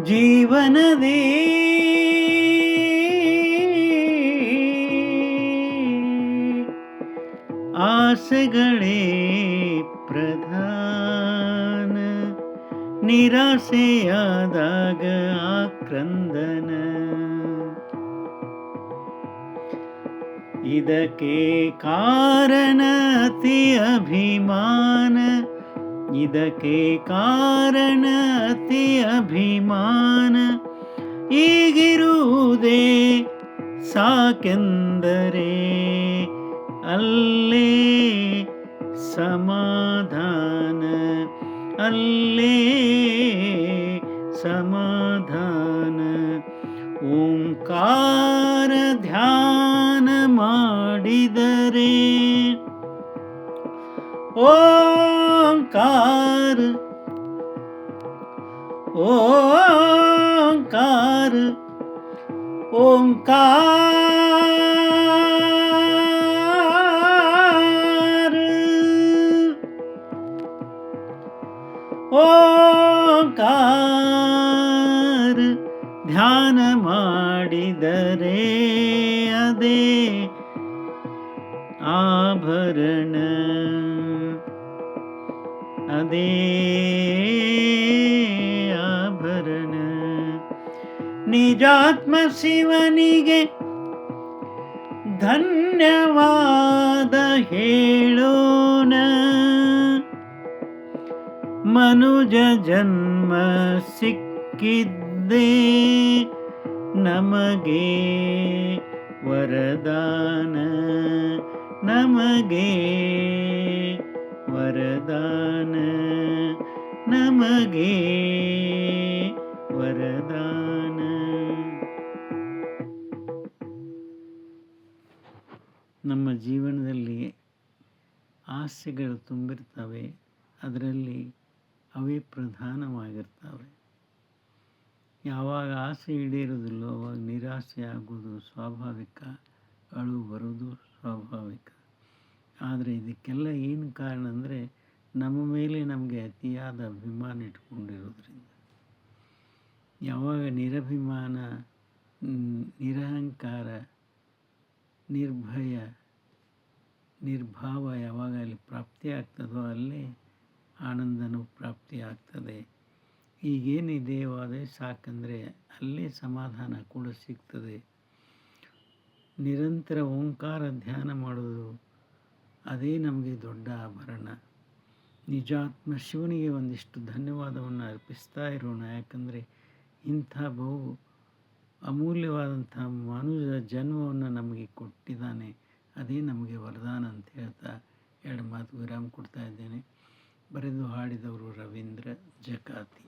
ಜೀವನದೇ ಆಸೆಗಳೇ ಪ್ರಧಾನ, ನಿರಾಸೆಯಾದಾಗ ಆಕ್ರಂದನ. ಇದಕ್ಕೆ ಕಾರಣ ಅತಿ ಅಭಿಮಾನ, ಇದಕ್ಕೆ ಕಾರಣ ಅತಿ ಅಭಿಮಾನ. ಈಗಿರುವುದೇ ಸಾಕೆಂದರೆ ಅಲ್ಲೇ ಸಮಾಧಾನ, ಅಲ್ಲೇ ಸಮಾಧಾನ. ಓಂಕಾರ ಧ್ಯಾನ ಮಾಡಿದರೆ, ಓಂಕಾರ ಓಂಕಾರ ಓಂಕಾರ ಓಂಕಾರ ಧ್ಯಾನ ಮಾಡಿದರೆ ಅದೇ ಆಭರಣ, ಅದೇ ಆಭರಣ. ನಿಜಾತ್ಮ ಶಿವನಿಗೆ ಧನ್ಯವಾದ ಹೇಳೋಣ. ಮನುಜ ಜನ್ಮ ಸಿಕ್ಕಿದ್ದೇ ನಮಗೆ ವರದಾನ, ನಮಗೆ ವರದಾನ, ನಮಗೆ ವರದಾನ. ನಮ್ಮ ಜೀವನದಲ್ಲಿ ಆಸೆಗಳು ತುಂಬಿರ್ತವೆ, ಅದರಲ್ಲಿ ಅವೇ ಪ್ರಧಾನವಾಗಿರ್ತವೆ. ಯಾವಾಗ ಆಸೆ ಈಡೇರೋದಿಲ್ಲೋ ಅವಾಗ ನಿರಾಸೆ ಆಗೋದು ಸ್ವಾಭಾವಿಕ, ಅಳು ಬರೋದು ಸ್ವಾಭಾವಿಕ. ಆದರೆ ಇದಕ್ಕೆಲ್ಲ ಏನು ಕಾರಣ ಅಂದರೆ ನಮ್ಮ ಮೇಲೆ ನಮಗೆ ಅತಿಯಾದ ಅಭಿಮಾನ ಇಟ್ಕೊಂಡಿರೋದ್ರಿಂದ. ಯಾವಾಗ ನಿರಭಿಮಾನ, ನಿರಹಂಕಾರ, ನಿರ್ಭಯ, ನಿರ್ಭಾವ ಯಾವಾಗ ಅಲ್ಲಿ ಪ್ರಾಪ್ತಿಯಾಗ್ತದೋ ಅಲ್ಲೇ ಆನಂದನೂ ಪ್ರಾಪ್ತಿಯಾಗ್ತದೆ. ಈಗೇನಿದೆಯೋ ಅದೇ ಸಾಕಂದರೆ ಅಲ್ಲೇ ಸಮಾಧಾನ ಕೂಡ ಸಿಗ್ತದೆ. ನಿರಂತರ ಓಂಕಾರ ಧ್ಯಾನ ಮಾಡೋದು ಅದೇ ನಮಗೆ ದೊಡ್ಡ ಆಭರಣ. ನಿಜಾತ್ಮ ಶಿವನಿಗೆ ಒಂದಿಷ್ಟು ಧನ್ಯವಾದವನ್ನು ಅರ್ಪಿಸ್ತಾ ಇರೋಣ. ಯಾಕಂದರೆ ಇಂಥ ಬಹು ಅಮೂಲ್ಯವಾದಂಥ ಮನುಜ ಜನ್ಮವನ್ನು ನಮಗೆ ಕೊಟ್ಟಿದ್ದಾನೆ, ಅದೇ ನಮಗೆ ವರದಾನ ಅಂತ ಹೇಳ್ತಾ 2 ಮಾತು ವಿರಾಮ ಕೊಡ್ತಾ ಇದ್ದೇನೆ. ಬರೆದು ಹಾಡಿದವರು ರವೀಂದ್ರ ಜಕಾತಿ.